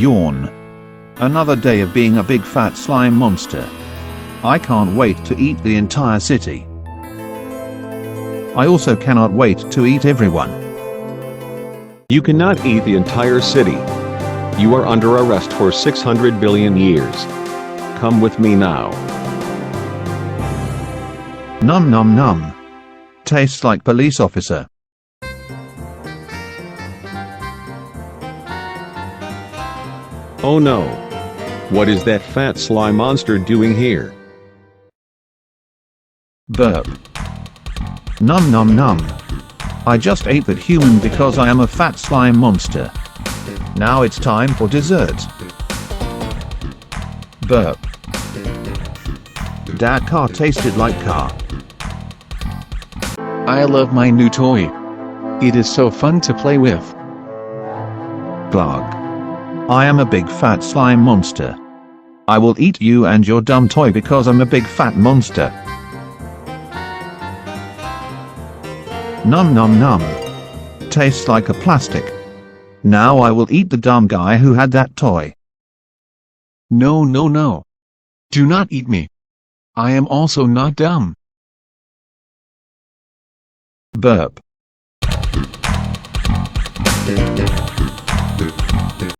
Yawn. Another day of being a big fat slime monster. I can't wait to eat the entire city. I also cannot wait to eat everyone. You cannot eat the entire city. You are under arrest for 600 billion years. Come with me now. Num num num. Tastes like police officer. Oh no. What is that fat slime monster doing here? Burp. Num num num. I just ate that human because I am a fat slime monster. Now it's time for dessert. Burp. That car tasted like car. I love my new toy. It is so fun to play with. Glug. I am a big fat slime monster. I will eat you and your dumb toy because I'm a big fat monster. Num num num. Tastes like a plastic. Now I will eat the dumb guy who had that toy. No, no, no. Do not eat me. I am also not dumb. Burp.